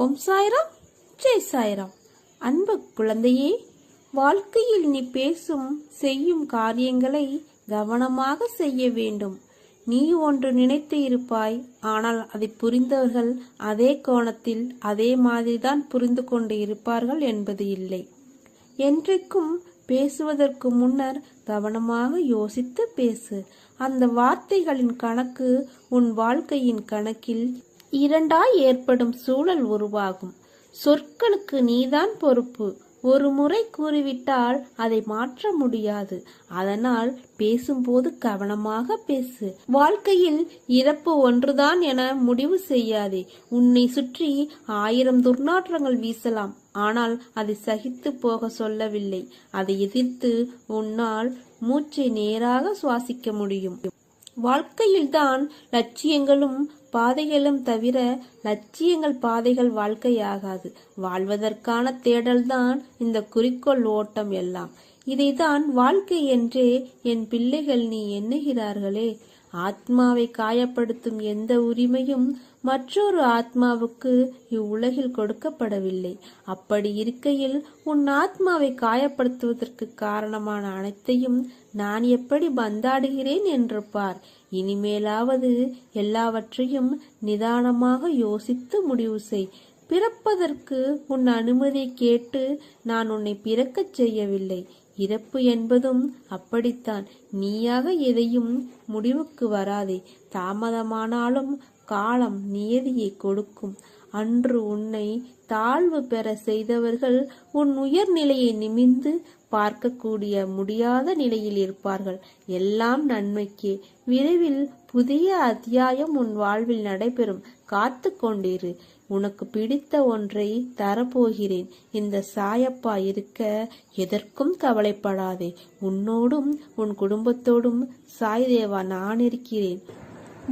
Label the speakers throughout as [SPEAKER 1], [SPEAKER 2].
[SPEAKER 1] ஓம் சாய்ராம், ஜெய் சாய்ராம். அன்பு குழந்தையே, வாழ்க்கையில் நீ பேசும் செய்யும் காரியங்களை கவனமாக செய்ய வேண்டும். நீ ஒன்று நினைத்து இருப்பாய், ஆனால் அதை புரிந்தவர்கள் அதே கோணத்தில் அதே மாதிரிதான் புரிந்து கொண்டு இருப்பார்கள் என்பது இல்லை. என்றைக்கும் பேசுவதற்கு முன்னர் கவனமாக யோசித்து பேசு. அந்த வார்த்தைகளின் கணக்கு உன் வாழ்க்கையின் கணக்கில் இரண்டாய் ஏற்படும் சூழல் உருவாகும். சொற்களுக்கு நீதான் பொறுப்பு. ஒரு முறை கூறிவிட்டால் அதை மாற்ற முடியாது. அதனால் பேசும்போது கவனமாக பேசு. வாழ்க்கையில் இறப்பு ஒன்றுதான் என முடிவு செய்யாதே. உன்னை சுற்றி 1000 துர்நாற்றங்கள் வீசலாம், ஆனால் அதை சகித்து போக சொல்லவில்லை. அதை எதிர்த்து உன்னால் மூச்சை நேராக சுவாசிக்க முடியும். வாழ்க்கையில்தான் லட்சியங்களும் பாதைகளும் தவிர லட்சியங்கள் பாதைகள் வாழ்க்கையாகாது. வாழ்வதற்கான தேடல்தான் இந்த குறிக்கோள் ஓட்டம் எல்லாம். இதைதான் வாழ்க்கை என்றே என் பிள்ளைகள் நீ எண்ணுகிறார்களே. ஆத்மாவை காயப்படுத்தும் எந்த உரிமையும் மற்றொரு ஆத்மாவுக்கு இவ்வுலகில் கொடுக்கப்படவில்லை. அப்படி இருக்கையில் உன் ஆத்மாவை காயப்படுத்துவதற்கு காரணமான அனைத்தையும் நான் எப்படி பந்தாடுகிறேன் என்று பார். இனிமேலாவது எல்லாவற்றையும் நிதானமாக யோசித்து முடிவு செய். பிறப்பதற்கு உன் அனுமதி கேட்டு நான் உன்னை பிறக்கச் செய்யவில்லை. இறப்பு என்பதும் அப்படித்தான். நீயாக எதையும் முடிவுக்கு வராதே. தாமதமானாலும் காலம் நியதியை கொடுக்கும். அன்று உன்னை தாழ்வு பெற செய்தவர்கள் உன் உயர்நிலையை நிமிர்ந்து பார்க்கக்கூடிய முடியாத நிலையில் இருப்பார்கள். எல்லாம் நன்மைக்கே. விரைவில் புதிய அத்தியாயம் உன் வாழ்வில் நடைபெறும். காத்து கொண்டிரு. உனக்கு பிடித்த ஒன்றை தரப்போகிறேன். இந்த சாயப்பா இருக்க எதற்கும் கவலைப்படாதே. உன்னோடும் உன் குடும்பத்தோடும் சாய்தேவா நான் இருக்கிறேன்.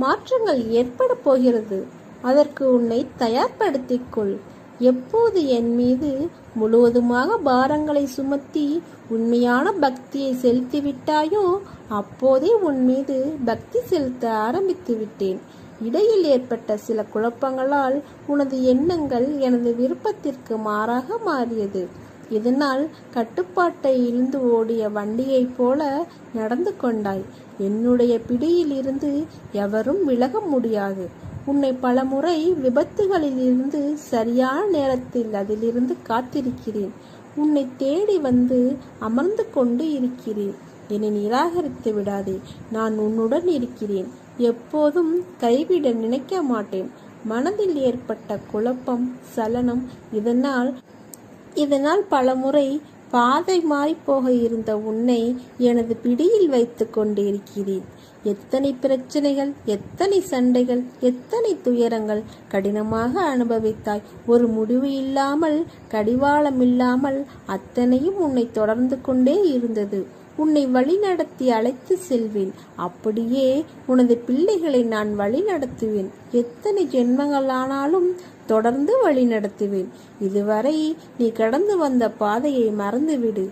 [SPEAKER 1] மாற்றங்கள் ஏற்பட போகிறது. அதற்கு உன்னை தயார்படுத்திக் கொள். எப்போது என் மீது முழுவதுமாக பாரங்களை சுமத்தி உண்மையான பக்தியை செலுத்திவிட்டாயோ அப்போதே உன் மீது பக்தி செலுத்த ஆரம்பித்து விட்டேன். இடையில் ஏற்பட்ட சில குழப்பங்களால் உனது எண்ணங்கள் எனது விருப்பத்திற்கு மாறாக மாறியது. இதனால் கட்டுப்பாட்டை இழந்து ஓடிய வண்டியைப் போல நடந்து கொண்டாய். என்னுடைய பிடியில் இருந்து எவரும் விலக முடியாது. உன்னை பலமுறை விபத்துகளில் இருந்து சரியான நேரத்தில் அதிலிருந்து காத்திருக்கிறேன். உன்னை தேடி வந்து அமர்ந்து கொண்டு இருக்கிறேன். என்னை நிராகரித்து விடாதே. நான் உன்னுடன் இருக்கிறேன். எப்போதும் கைவிட நினைக்க மாட்டேன். மனதில் ஏற்பட்ட குழப்பம், சலனம் இதனால் பலமுறை பாதை மாறிப்போக இருந்த உன்னை எனது பிடியில் வைத்து கொண்டிருக்கிறேன். எத்தனை பிரச்சனைகள், எத்தனை சண்டைகள், எத்தனை துயரங்கள் கடினமாக அனுபவித்தாய். ஒரு முடிவு இல்லாமல், கடிவாளம் இல்லாமல் அத்தனையும் உன்னை தொடர்ந்து கொண்டே இருந்தது. உன்னை வழிநடத்தி அழைத்து செல்வேன். அப்படியே உனது பிள்ளைகளை நான் வழி நடத்துவேன். எத்தனை ஜென்மங்களானாலும் தொடர்ந்து வழி நடத்துவேன். இதுவரை நீ கடந்து வந்த பாதையை மறந்துவிடு.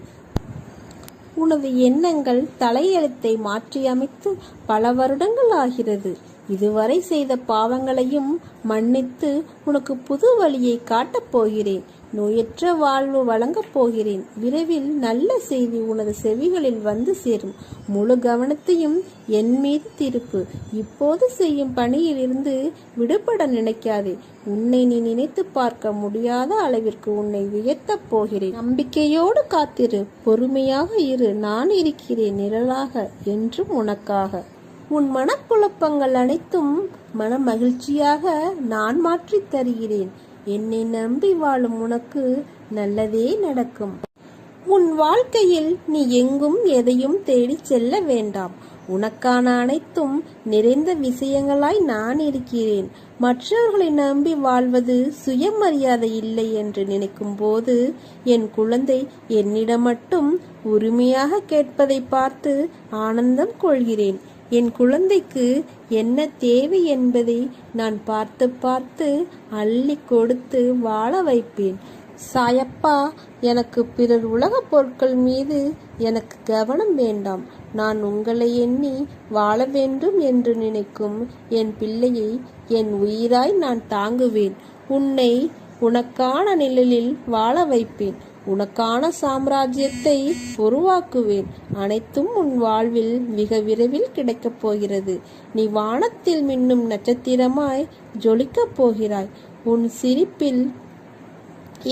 [SPEAKER 1] உனது எண்ணங்கள் தலையெழுத்தை மாற்றியமைத்து பல வருடங்கள் ஆகிறது. இதுவரை செய்த பாவங்களையும் மன்னித்து உனக்கு புது வழியை காட்டப் போகிறேன். நோயற்ற வாழ்வு வழங்கப் போகிறேன். விரைவில் நல்ல செய்தி உனது செவிகளில் வந்து சேரும். முழு கவனத்தையும் என் மீது திருப்பு. இப்போது செய்யும் பணியில் இருந்து விடுபட நினைக்காதே. உன்னை நீ நினைத்து பார்க்க முடியாத அளவிற்கு உன்னை உயர்த்தப் போகிறேன். நம்பிக்கையோடு காத்திரு. பொறுமையாக இரு. நான் இருக்கிறேன் நிழலாக என்றும் உனக்காக. உன் மனக்குழப்பங்கள் அனைத்தும் மன மகிழ்ச்சியாக நான் மாற்றித் தருகிறேன். என்னை நம்பி வாழும் உனக்கு நல்லதே நடக்கும். உன் வாழ்க்கையில் நீ எங்கும் எதையும் தேடி செல்ல வேண்டாம். உனக்கான அனைத்தும் நிறைந்த விஷயங்களாய் நான் இருக்கிறேன். மற்றவர்களை நம்பி வாழ்வது சுயமரியாதை இல்லை என்று நினைக்கும் போது என் குழந்தை என்னிடம் மட்டும் உரிமையாக கேட்பதை பார்த்து ஆனந்தம் கொள்கிறேன். என் குழந்தைக்கு என்ன தேவை என்பதை நான் பார்த்து பார்த்து அள்ளி கொடுத்து வாழ வைப்பேன். சாயப்பா, எனக்கு பிறர் உலக பொருட்கள் மீது எனக்கு கவனம் வேண்டாம். நான் உங்களை எண்ணி வாழ வேண்டும் என்று நினைக்கும் என் பிள்ளையை என் உயிராய் நான் தாங்குவேன். உன்னை உனக்கான நிழலில் வாழ வைப்பேன். உனக்கான சாம்ராஜ்யத்தை உருவாக்குவேன். அனைத்தும் உன் வாழ்வில் மிக விரைவில் கிடைக்கப் போகிறது. நீ வானத்தில் மின்னும் நட்சத்திரமாய் ஜொலிக்கப் போகிறாய். உன் சிரிப்பில்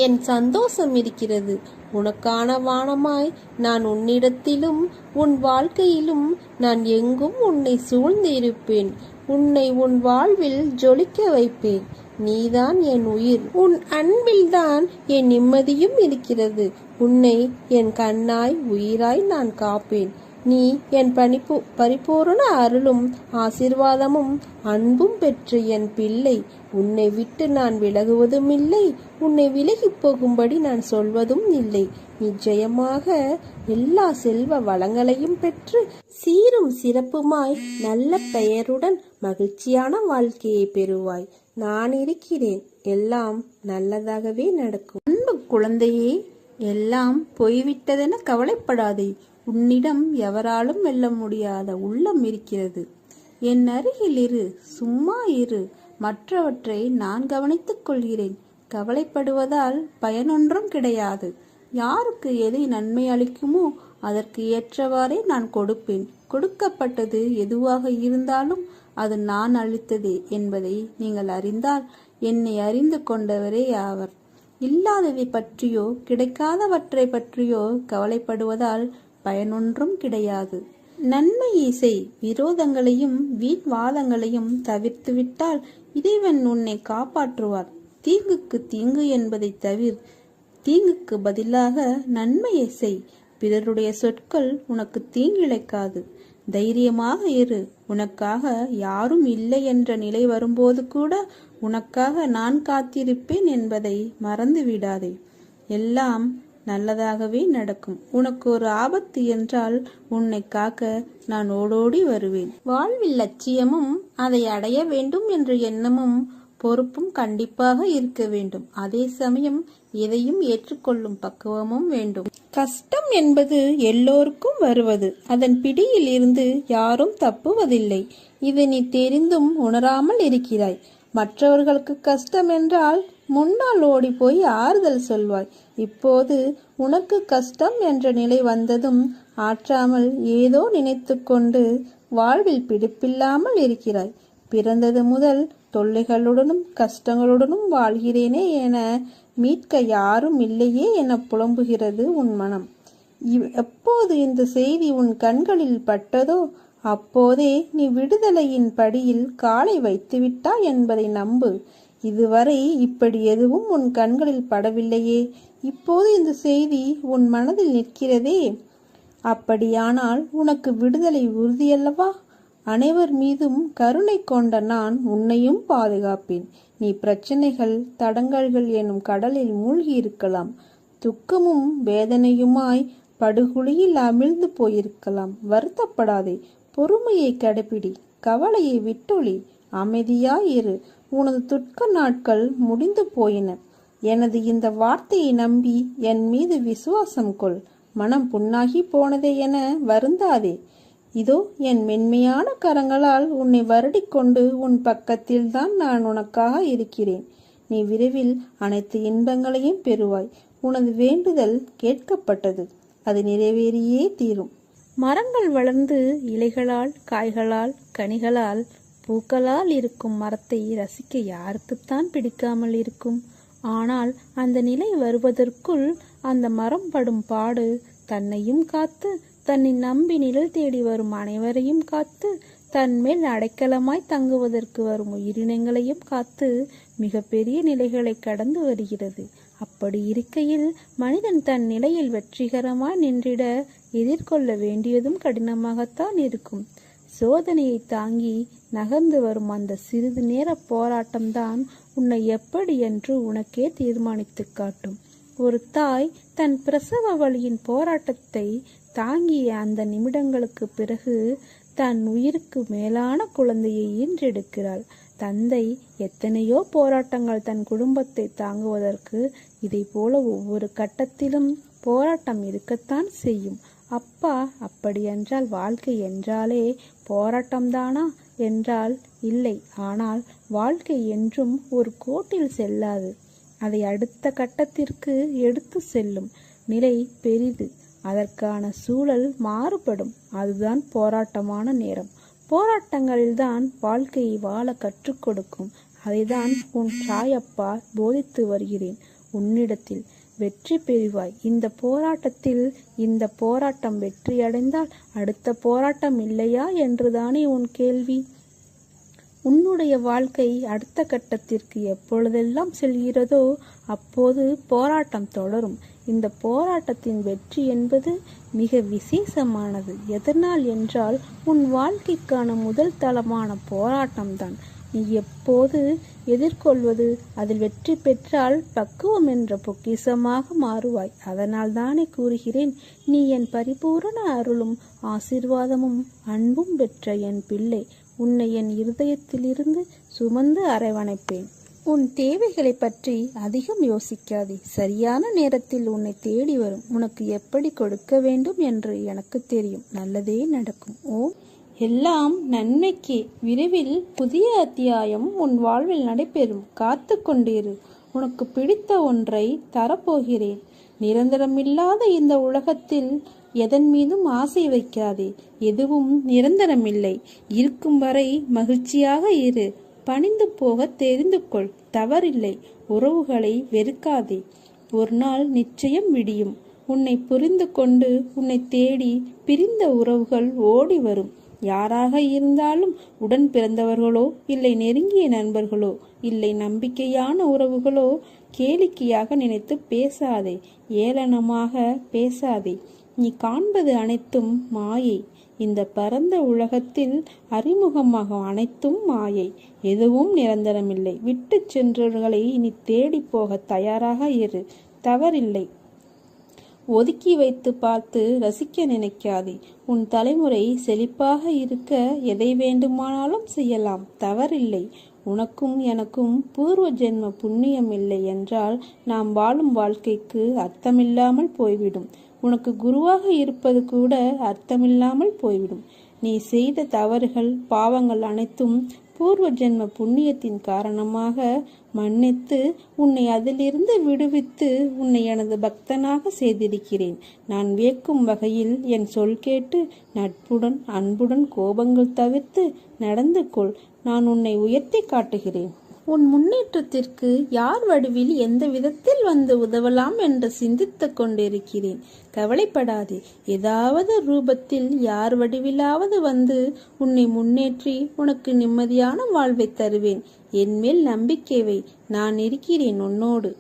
[SPEAKER 1] என் சந்தோஷம் இருக்கிறது. உனக்கான வானமாய் நான் உன்னிடத்திலும் உன் வாழ்க்கையிலும் நான் எங்கும் உன்னை சூழ்ந்து இருப்பேன். உன்னை உன் வாழ்வில் ஜொலிக்க வைப்பேன். நீதான் என் உயிர். உன் அன்பில்தான் என் நிம்மதியும் இருக்கிறது. உன்னை என் கண்ணாய் உயிராய் நான் காப்பேன். நீ என் பரிபூரண அருளும் ஆசீர்வாதமும் அன்பும் பெற்ற என் பிள்ளை. உன்னை விட்டு நான் விலகுவதும் இல்லை. உன்னை விலகி போகும்படி நான் சொல்வதும் இல்லை. நிச்சயமாக எல்லா செல்வ வளங்களையும் பெற்று சீரும் சிறப்புமாய் நல்ல பெயருடன் மகிழ்ச்சியான வாழ்க்கையை பெறுவாய். நான் இருக்கிறேன். எல்லாம் நல்லதாகவே நடக்கும். அன்பு குழந்தையே, எல்லாம் போய்விட்டதென கவலைப்படாதே. உன்னிடம் எவராலும் வெல்ல முடியாத உள்ளம் இருக்கிறது. என் அருகில் இரு, சும்மா இரு. மற்றவற்றை நான் கவனித்துக் கொள்கிறேன். கவலைப்படுவதால் பயனொன்றும் கிடையாது. யாருக்கு எது நன்மை அளிக்குமோ அதற்கு ஏற்றவாறே நான் கொடுப்பேன். கொடுக்கப்பட்டது எதுவாக இருந்தாலும் அது நான் அளித்ததே என்பதை நீங்கள் அறிந்தால் என்னை அறிந்து கொண்டவரே ஆவர். இல்லாததை பற்றியோ கிடைக்காதவற்றை பற்றியோ கவலைப்படுவதால் பயனொன்றும் கிடையாது. நன்மையை செய். விரோதங்களையும் வீண் வாதங்களையும் தவிர்த்துவிட்டால் இறைவன் உன்னை காப்பாற்றுவார். தீங்குக்கு தீங்கு என்பதை தவிர தீங்குக்கு பதிலாக நன்மையை செய். பிறருடைய சொற்கள் உனக்கு தீங்கிழைக்காது. தைரியமாக இரு. உனக்காக யாரும் இல்லை என்ற நிலை வரும்போது கூட உனக்காக நான் காத்திருப்பேன் என்பதை மறந்து விடாதே. எல்லாம் நல்லதாகவே நடக்கும். உனக்கு ஒரு ஆபத்து என்றால் உன்னை காக்க நான் ஓடோடி வருவேன். வாழ்வில் லட்சியமும் அதை அடைய வேண்டும் என்ற எண்ணமும் பொறுப்பும் கண்டிப்பாக இருக்க வேண்டும். அதே சமயம் எதையும் ஏற்றுக்கொள்ளும் பக்குவமும் வேண்டும். கஷ்டம் என்பது எல்லோருக்கும் வருவது. அதன் பிடியில் இருந்து யாரும் தப்புவதில்லை. இதை நீ தெரிந்தும் உணராமல் இருக்கிறாய். மற்றவர்களுக்கு கஷ்டம் என்றால் முன்னால் ஓடி போய் ஆறுதல் சொல்வாய். இப்போது உனக்கு கஷ்டம் என்ற நிலை வந்ததும் ஆற்றாமல் ஏதோ நினைத்து கொண்டு வாழ்வில் பிடிப்பில்லாமல் இருக்கிறாய். பிறந்தது முதல் தொல்லைகளுடனும் கஷ்டங்களுடனும் வாழ்கிறேனே என மீட்க யாரும் இல்லையே என புலம்புகிறது உன் மனம். எப்போது இந்த செய்தி உன் கண்களில் பட்டதோ அப்போதே நீ விடுதலையின் படியில் காலை வைத்துவிட்டாய் என்பதை நம்பு. இதுவரை இப்படி எதுவும் உன் கண்களில் படவில்லையே. இப்போது இந்த செய்தி உன் மனதில் நிற்கிறதே. அப்படியானால் உனக்கு விடுதலை உறுதியல்லவா? அனைவர் மீதும் கருணை கொண்ட நான் உன்னையும் பாதுகாப்பேன். நீ பிரச்சனைகள் தடங்கல்கள் எனும் கடலில் மூழ்கி இருக்கலாம். துக்கமும் வேதனையுமாய் படுகுழியில் அமிழ்ந்து போயிருக்கலாம். வருத்தப்படாதே. பொறுமையை கடைபிடி. கவலையை விட்டொழி. அமைதியாயிரு. உனது துக்க நாட்கள் முடிந்து போயின. எனது இந்த வார்த்தையை நம்பி என் மீது விசுவாசம் கொள். மனம் புண்ணாகி போனதே என வருந்தாதே. இதோ என் மென்மையான கரங்களால் உன்னை வருடிக்கொண்டு உன் பக்கத்தில்தான் நான் உனக்காக இருக்கிறேன். நீ விரைவில் அனைத்து இன்பங்களையும் பெறுவாய். உனது வேண்டுதல் கேட்கப்பட்டது. அது நிறைவேறியே தீரும். மரங்கள் வளர்ந்து இலைகளால் காய்களால் கனிகளால் பூக்களால் இருக்கும் மரத்தை ரசிக்க யாருக்குத்தான் பிடிக்காமல் இருக்கும்? ஆனால் அந்த நிலை வருவதற்குள் அந்த மரம் படும் பாடு தன்னையும் காத்து தன்னை நம்பி நிழல் தேடி வரும் அனைவரையும் காத்து தன் மேல் அடைக்கலமாய் தங்குவதற்கு வரும் உயிரினங்களையும் காத்து மிக பெரிய நிலைகளை கடந்து வருகிறது. அப்படி இருக்கையில் மனிதன் தன் நிலையில் வெற்றிகரமாய் நின்றிட எதிர்கொள்ள வேண்டியதும் கடினமாகத்தான் இருக்கும். சோதனையை தாங்கி நகர்ந்து வரும் அந்த சிறிது நேர போராட்டம்தான் உன்னை எப்படி என்று உனக்கே தீர்மானித்து காட்டும். ஒரு தாய் தன் பிரசவ வலியின் போராட்டத்தை தாங்கிய அந்த நிமிடங்களுக்கு பிறகு தன் உயிருக்கு மேலான குழந்தையை ஈன்றெடுக்கிறாள். தந்தை எத்தனையோ போராட்டங்கள் தன் குடும்பத்தை தாங்குவதற்கு இதை போல ஒவ்வொரு கட்டத்திலும் போராட்டம் இருக்கத்தான் செய்யும். அப்பா அப்படியென்றால் வாழ்க்கை என்றாலே போராட்டம்தானா என்றால் இல்லை. ஆனால் வாழ்க்கை என்றும் ஒரு கோட்டில் செல்லாது. அதை அடுத்த கட்டத்திற்கு எடுத்து செல்லும் நிலை பெரிது. அதற்கான சூழல் மாறுபடும். அதுதான் போராட்டமான நேரம். போராட்டங்களில்தான் வாழ்க்கையை வாழ கற்றுக் கொடுக்கும். அதைதான் உன் சாயப்பா போதித்து வருகிறேன். உன்னிடத்தில் வெற்றி பெறுவாய். இந்த போராட்டம் வெற்றியடைந்தால் அடுத்த போராட்டம் இல்லையா என்றுதானே உன் கேள்வி. உன்னுடைய வாழ்க்கை அடுத்த கட்டத்திற்கு எப்பொழுதெல்லாம் செல்கிறதோ அப்போது போராட்டம் தொடரும். இந்த போராட்டத்தின் வெற்றி என்பது மிக விசேஷமானது. எதனால் என்றால் உன் வாழ்க்கைக்கான முதல் தளமான போராட்டம்தான். நீ எப்போது எதிர்கொள்வது, அதில் வெற்றி பெற்றால் பக்குவம் என்ற பொக்கிஷமாக மாறுவாய். அதனால் தானே கூறுகிறேன், நீ என் பரிபூரண அருளும் ஆசீர்வாதமும் அன்பும் பெற்ற என் பிள்ளை. உன்னை என் இருதயத்திலிருந்து சுமந்து அரவணைப்பேன். உன் தேவைகளை பற்றி அதிகம் யோசிக்காதே. சரியான நேரத்தில் உன்னை தேடி வரும். உனக்கு எப்படி கொடுக்க வேண்டும் என்று எனக்கு தெரியும். நல்லதே நடக்கும். ஓம். எல்லாம் நன்மைக்கே. விரைவில் புதிய அத்தியாயம் உன் வாழ்வில் நடைபெறும். காத்து கொண்டிரு. உனக்கு பிடித்த ஒன்றை தரப்போகிறேன். நிரந்தரமில்லாத இந்த உலகத்தில் எதன் மீதும் ஆசை வைக்காதே. எதுவும் நிரந்தரமில்லை. இருக்கும் வரை மகிழ்ச்சியாக இரு. பணிந்து போக தெரிந்து கொள். தவறில்லை. உறவுகளை வெறுக்காதே. ஒரு நாள் நிச்சயம் விடியும். உன்னை புரிந்து கொண்டு உன்னை தேடி பிரிந்த உறவுகள் ஓடி வரும். யாராக இருந்தாலும், உடன் பிறந்தவர்களோ இல்லை நெருங்கிய நண்பர்களோ இல்லை நம்பிக்கையான உறவுகளோ, கேளிக்கையாக நினைத்து பேசாதே. ஏளனமாக பேசாதே. நீ காண்பது அனைத்தும் மாயை. இந்த பரந்த உலகத்தில் அறிமுகமாக அனைத்தும் மாயை. எதுவும் நிரந்தரமில்லை. விட்டு சென்றவர்களை நீ தேடி போக தயாராக இரு. தவறில்லை. ஒதுக்கி வைத்து பார்த்து ரசிக்க நினைக்காதே. உன் தலைமுறை செழிப்பாக இருக்க எதை வேண்டுமானாலும் செய்யலாம். தவறில்லை. உனக்கும் எனக்கும் பூர்வ ஜென்ம புண்ணியம் இல்லை என்றால் நாம் வாழும் வாழ்க்கைக்கு அர்த்தமில்லாமல் போய்விடும். உனக்கு குருவாக இருப்பது கூட அர்த்தமில்லாமல் போய்விடும். நீ செய்த தவறுகள், பாவங்கள் அனைத்தும் பூர்வ ஜென்ம புண்ணியத்தின் காரணமாக மன்னித்து உன்னை அதிலிருந்து விடுவித்து உன்னை எனது பக்தனாக செய்திருக்கிறேன். நான் வியக்கும் வகையில் என் சொல் கேட்டு நட்புடன் அன்புடன் கோபங்கள் தவிர்த்து நடந்து கொள். நான் உன்னை உயர்த்தி காட்டுகிறேன். உன் முன்னேற்றத்திற்கு யார் வடிவில் எந்த விதத்தில் வந்து உதவலாம் என்று சிந்தித்து கொண்டிருக்கிறேன். கவலைப்படாதே. ஏதாவது ரூபத்தில் யார் வடிவிலாவது வந்து உன்னை முன்னேற்றி உனக்கு நிம்மதியான வாழ்வை தருவேன். என்மேல் நம்பிக்கை வை. நான் இருக்கிறேன் உன்னோடு.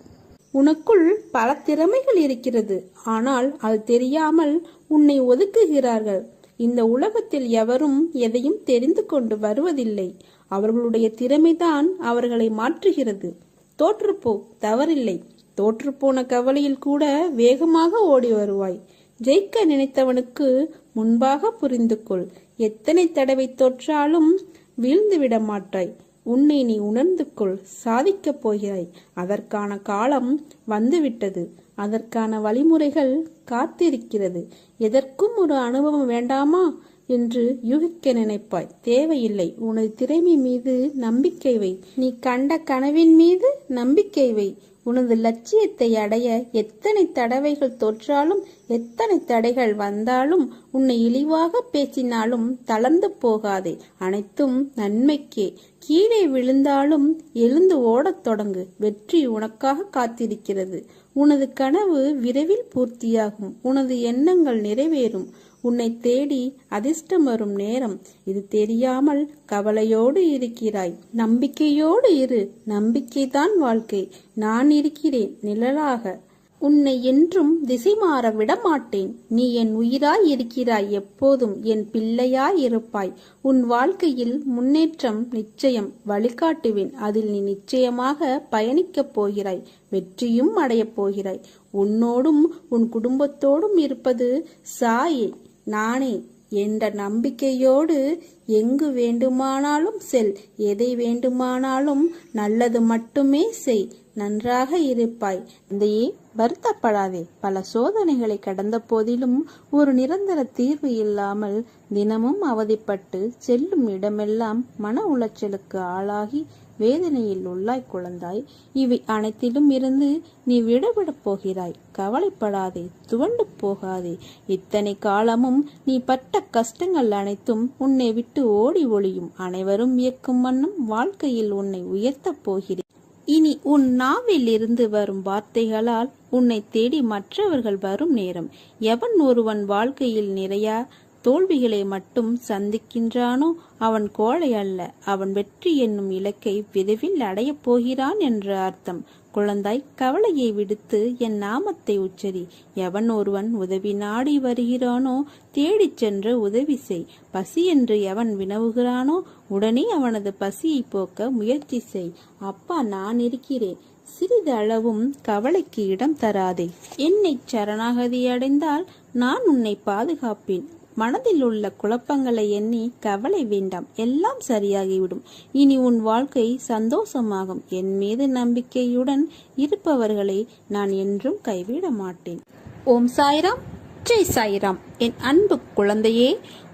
[SPEAKER 1] உனக்குள் பல திறமைகள் இருக்கிறது. ஆனால் அது தெரியாமல் உன்னை ஒதுக்குகிறார்கள். இந்த உலகத்தில் எவரும் எதையும் தெரிந்து கொண்டு வருவதில்லை. அவர்களுடைய திறமைதான் அவர்களை மாற்றுகிறது. தோற்றுப்போ. தவறில்லை. தோற்றுப்போன கவலையில் கூட வேகமாக ஓடி வருவாய். ஜெயிக்க நினைத்தவனுக்கு முன்பாக புரிந்து கொள். எத்தனை தடவை தோற்றாலும் வீழ்ந்து விட மாட்டாய். உன்னை நீ உணர்ந்து கொள். சாதிக்கப் போகிறாய். அதற்கான காலம் வந்துவிட்டது. அதற்கான வழிமுறைகள் காத்திருக்கிறது. எதற்கும் ஒரு அனுபவம் வேண்டாமா என்று யூகிக்க நினைப்பாய். தேவையில்லை. உனது திறமை மீது நம்பிக்கை வை. நீ கண்ட கனவின் மீது நம்பிக்கை வை. உனது லட்சியத்தை அடைய எத்தனை தடவைகள் தோற்றாலும், எத்தனை தடைகள் வந்தாலும், உன்னை இழிவாக பேசினாலும் தளர்ந்து போகாதே. அனைத்தும் நன்மைக்கே. கீழே விழுந்தாலும் எழுந்து ஓடத் தொடங்கு. வெற்றி உனக்காக காத்திருக்கிறது. உனது கனவு விரைவில் பூர்த்தியாகும். உனது எண்ணங்கள் நிறைவேறும். உன்னை தேடி அதிர்ஷ்டம் வரும் நேரம் இது. தெரியாமல் கவலையோடு இருக்கிறாய். நம்பிக்கையோடு இரு. நம்பிக்கைதான் வாழ்க்கை. நான் இருக்கிறேன் நிழலாக. உன்னை என்றும் திசை மாற விட மாட்டேன். நீ என் உயிராய் இருக்கிறாய். எப்போதும் என் பிள்ளையாய் இருப்பாய். உன் வாழ்க்கையில் முன்னேற்றம் நிச்சயம். வழிகாட்டுவேன். அதில் நீ நிச்சயமாக பயணிக்கப் போகிறாய். வெற்றியும் அடையப் போகிறாய். உன்னோடும் உன் குடும்பத்தோடும் இருப்பது சாயே நானே என்ற நம்பிக்கையோடு எங்கு வேண்டுமானாலும் செல். எதை வேண்டுமானாலும் நல்லது மட்டுமே செய். நன்றாக இருப்பாய். குழந்தையே, வருத்தப்படாதே. பல சோதனைகளை கடந்த போதிலும் ஒரு நிரந்தர தீர்வு இல்லாமல் தினமும் அவதிப்பட்டு செல்லும் இடமெல்லாம் மன உளைச்சலுக்கு ஆளாகி வேதனையில் உள்ளாய் குழந்தாய். இவை அனைத்திலும் இருந்து நீ விடுபடப் போகிறாய். கவலைப்படாதே, துவண்டு போகாதே. இத்தனை காலமும் நீ பட்ட கஷ்டங்கள் அனைத்தும் உன்னை விட்டு ஓடி ஒளியும். அனைவரும் வியக்கும் வண்ணம் வாழ்க்கையில் உன்னை உயர்த்தப் போகிறேன். இனி உன் நாவில் இருந்து வரும் வார்த்தைகளால் உன்னை தேடி மற்றவர்கள் வரும் நேரம். எவன் ஒருவன் வாழ்க்கையில் நிறைய தோல்விகளை மட்டும் சந்திக்கின்றானோ அவன் கோழை அல்ல. அவன் வெற்றி என்னும் இலக்கை விரைவில் அடையப் போகிறான் என்று அர்த்தம். குழந்தாய், கவலையை விடுத்து என் நாமத்தை உச்சரி. எவன் ஒருவன் உதவி நாடி வருகிறானோ தேடிச் சென்று உதவி செய். பசி என்று எவன் வினவுகிறானோ உடனே அவனது பசியை போக்க முயற்சி செய். அப்பா, நான் இருக்கிறேன். சிறிது அளவும் கவலைக்கு இடம் தராதே. என்னை சரணாகதி அடைந்தால் நான் உன்னை பாதுகாப்பேன். மனதில் உள்ள குழப்பங்களை எண்ணி கவலை வேண்டாம், எல்லாம் சரியாகிவிடும். இனி உன் வாழ்க்கை சந்தோஷமாகும். என் மீது நம்பிக்கையுடன் இருப்பவர்களை நான் என்றும் கைவிட மாட்டேன். ஓம் சாய்ராம், ஜெய் சாய்ராம். என் அன்பு குழந்தையே,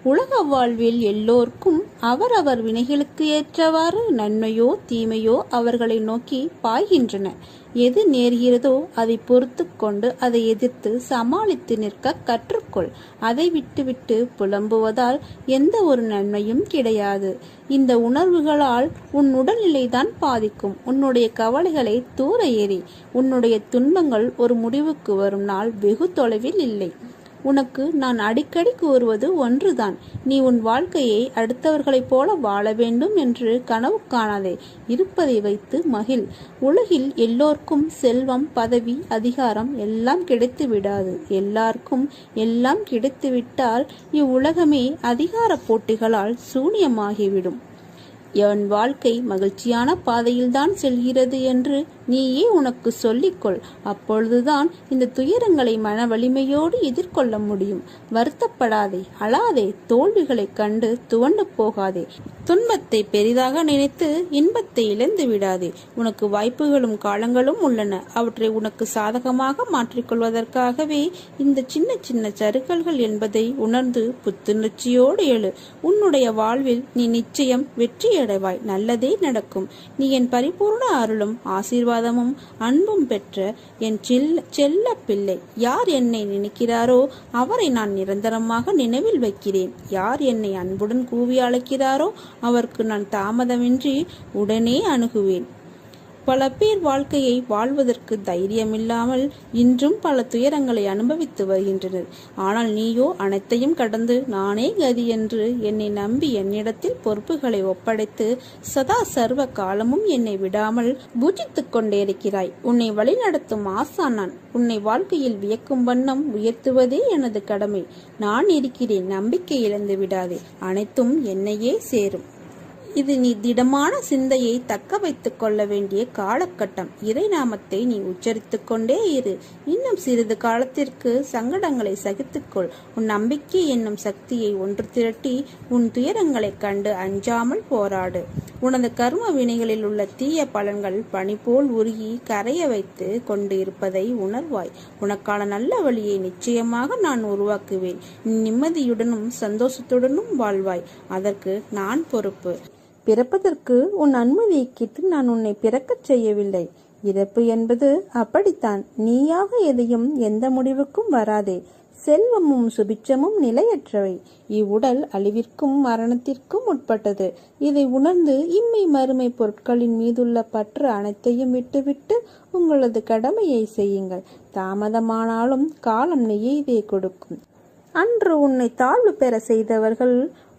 [SPEAKER 1] உலக வாழ்வில் எல்லோருக்கும் அவரவர் வினைகளுக்கு ஏற்றவாறு நன்மையோ தீமையோ அவர்களை நோக்கி பாய்கின்றன. எது நேர்கிறதோ அதை பொறுத்து கொண்டு அதை எதிர்த்து சமாளித்து நிற்க கற்றுக்கொள். அதை விட்டுவிட்டு புலம்புவதால் எந்த ஒரு நன்மையும் கிடையாது. இந்த உணர்வுகளால் உன் உடல்நிலைதான் பாதிக்கும். உன்னுடைய கவலைகளை தூர எறி. உன்னுடைய துன்பங்கள் ஒரு முடிவுக்கு வரும் நாள் வெகு தொலைவில் இல்லை. உனக்கு நான் அடிக்கடி கூறுவது ஒன்றுதான். நீ உன் வாழ்க்கையை அடுத்தவர்களைப் போல வாழ வேண்டும் என்று கனவு காணாதே. இருப்பதை வைத்து மகிழ். உலகில் எல்லோருக்கும் செல்வம், பதவி, அதிகாரம் எல்லாம் கிடைத்து விடாது. எல்லாருக்கும் எல்லாம் கிடைத்துவிட்டால் இவ்வுலகமே அதிகார போட்டிகளால் சூனியமாகிவிடும். என் வாழ்க்கை மகிழ்ச்சியான பாதையில்தான் செல்கிறது என்று நீயே உனக்கு சொல்லிக்கொள். அப்பொழுதுதான் இந்த துயரங்களை மன வலிமையோடு எதிர்கொள்ள முடியும். வருத்தப்படாதே, அழாதே, தோல்விகளை கண்டு துவண்டு போகாதே. துன்பத்தை பெரிதாக நினைத்து இன்பத்தை இழந்து விடாதே. உனக்கு வாய்ப்புகளும் காலங்களும் உள்ளன. அவற்றை உனக்கு சாதகமாக மாற்றிக்கொள்வதற்காகவே இந்த சின்ன சின்ன சறுக்கல்கள் என்பதை உணர்ந்து புத்துணர்ச்சியோடு எழு. உன்னுடைய வாழ்வில் நீ நிச்சயம் வெற்றி அடைவாய். நல்லதே நடக்கும். நீ என் பரிபூர்ண அருளும் ஆசீர்வாதமும் அன்பும் பெற்ற என் செல்ல பிள்ளை. யார் என்னை நினைக்கிறாரோ அவரை நான் நிரந்தரமாக நினைவில் வைக்கிறேன். யார் என்னை அன்புடன் கூவி அழைக்கிறாரோ அவருக்கு நான் தாமதமின்றி உடனே அணுகுவேன். பல பேர் வாழ்க்கையை வாழ்வதற்கு தைரியமில்லாமல் இன்றும் பல துயரங்களை அனுபவித்து வருகின்றனர். ஆனால் நீயோ அனைத்தையும் கடந்து நானே கதி என்று என்னை நம்பி என்னிடத்தில் பொறுப்புகளை ஒப்படைத்து சதா சர்வ காலமும் என்னை விடாமல் பூஜித்துக் கொண்டே இருக்கிறாய். உன்னை வழிநடத்தும் ஆசான் நான். உன்னை வாழ்க்கையில் வியக்கும் வண்ணம் உயர்த்துவதே எனது கடமை. நான் இருக்கிறேன். நம்பிக்கை இழந்து விடாதே. அனைத்தும் என்னையே சேரும். இது நீ திடமான சிந்தையை தக்க வைத்துக் கொள்ள வேண்டிய காலகட்டம். இறைநாமத்தை நீ உச்சரித்துக் கொண்டே இரு. இன்னும் சிறிது காலத்திற்கு சங்கடங்களை சகித்துக்கொள். உன் நம்பிக்கை என்னும் சக்தியை ஒன்று திரட்டி உன் துயரங்களைக் கண்டு அஞ்சாமல் போராடு. உனது கர்ம வினைகளில் உள்ள தீய பலன்கள் பனி போல் உருகி கரைய வைத்து கொண்டு இருப்பதை உணர்வாய். உனக்கான நல்ல வழியை நிச்சயமாக நான் உருவாக்குவேன். நிம்மதியுடனும் சந்தோஷத்துடனும் வாழ்வாய். அதற்கு நான் பொறுப்பு. பிறப்பதற்கு உன் அனுமதியை கேட்டு நான் உன்னை பிறக்கச் செய்யவில்லை. இறப்பு என்பது அப்படித்தான். நீயாக எதையும் எந்த முடிவுக்கும் வராதே. செல்வமும் சுபிட்சமும் நிலையற்றவை. இவ்வுடல் அழிவிற்கும் மரணத்திற்கும் உட்பட்டது. இதை உணர்ந்து இம்மை மறுமை பொருட்களின் மீதுள்ள பற்று அனைத்தையும் விட்டுவிட்டு உங்களது கடமையை செய்யுங்கள். தாமதமானாலும் காலம் நியதியை கொடுக்கும். அன்று உன்னை தாழ்வு பெற செய்தவர்கள்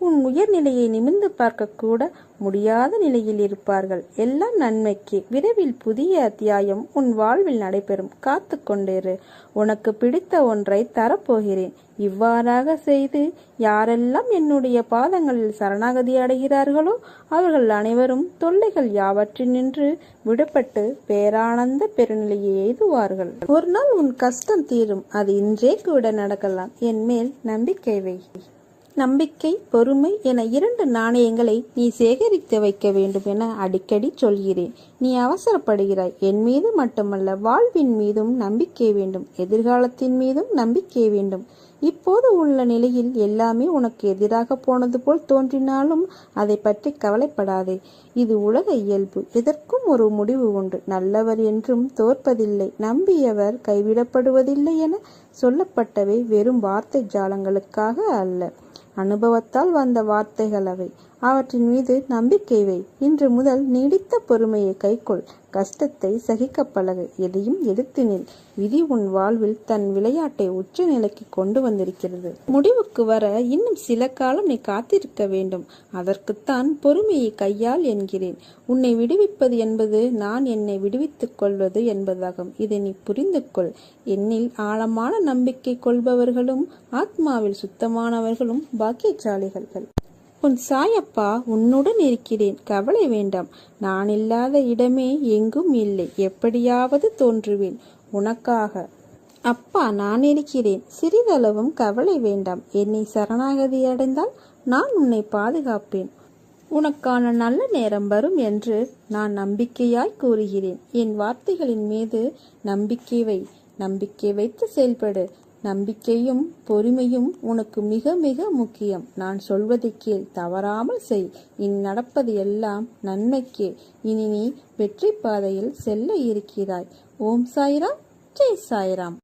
[SPEAKER 1] உன் உயர்நிலையை நிமிர்ந்து பார்க்க கூட முடியாத நிலையில் இருப்பார்கள். எல்லாம் நன்மைக்கு. விரைவில் புதிய அத்தியாயம் உன் வாழ்வில் நடைபெறும். காத்து கொண்டிரு. உனக்கு பிடித்த ஒன்றை தரப்போகிறேன். இவ்வாறாக செய்து யாரெல்லாம் என்னுடைய பாதங்களில் சரணாகதி அடைகிறார்களோ அவர்கள் அனைவரும் தொல்லைகள் யாவற்றினின்று விடுபட்டு பேரானந்த பெருநிலையை எய்துவார்கள். ஒரு நாள் உன் கஷ்டம் தீரும். அது இன்றே கூட நடக்கலாம். என் மேல் நம்பிக்கை வை. நம்பிக்கை, பொறுமை என 2 நாணயங்களை நீ சேகரித்து வைக்க வேண்டும் என அடிக்கடி சொல்கிறேன். நீ அவசரப்படுகிறாய். என் மீது மட்டுமல்ல, வாழ்வின் மீதும் நம்பிக்கை வேண்டும், எதிர்காலத்தின் மீதும் நம்பிக்கை வேண்டும். இப்போது உள்ள நிலையில் எல்லாமே உனக்கு எதிராக போனது போல் தோன்றினாலும் அதை பற்றி கவலைப்படாதே. இது உலக இயல்பு. எதற்கும் ஒரு முடிவு உண்டு. நல்லவர் என்றும் தோற்பதில்லை, நம்பியவர் கைவிடப்படுவதில்லை என சொல்லப்பட்டவை வெறும் வார்த்தை ஜாலங்களுக்காக அல்ல, அனுபவத்தால் வந்த வார்த்தைகள் அவை. அவற்றின் மீது நம்பிக்கை வை. இன்று முதல் நீடித்த பொறுமையை கைக்கொள். கஷ்டத்தை சகிக்க பழகு. எதையும் எதிர்த்து நில். விதி உன் வாழ்வில் தன் விளையாட்டை உச்ச நிலைக்கு கொண்டு வந்திருக்கிறது. முடிவுக்கு வர இன்னும் சில காலம் நீ காத்திருக்க வேண்டும். அதற்குத்தான் பொறுமையை கையால் என்கிறேன். உன்னை விடுவிப்பது என்பது நான் என்னை விடுவித்துக் கொள்வது என்பதாகும். இதை நீ புரிந்து கொள். என்னில் ஆழமான நம்பிக்கை கொள்பவர்களும் ஆத்மாவில் சுத்தமானவர்களும் பாக்கியசாலிகள். உன் சாயப்பா உன்னுடன் இருக்கிறேன். கவலை வேண்டாம். நான் இல்லாத இடமே எங்கும் இல்லை. எப்படியாவது தோன்றுவேன் உனக்காக. அப்பா நான் இருக்கிறேன். சிறிதளவும் கவலை வேண்டாம். என்னை சரணாகதி அடைந்தால் நான் உன்னை பாதுகாப்பேன். உனக்கான நல்ல நேரம் வரும் என்று நான் நம்பிக்கையாய் கூறுகிறேன். என் வார்த்தைகளின் மீது நம்பிக்கை வை. நம்பிக்கை வைத்து செயல்படு. நம்பிக்கையும் பொறுமையும் உனக்கு மிக மிக முக்கியம். நான் சொல்வதை கேள், தவறாமல் செய். இனி நடப்பது எல்லாம் நன்மைக்கே. இனி நீ வெற்றி பாதையில் செல்ல இருக்கிறாய். ஓம் சாய்ராம், ஜெய் சாய்ராம்.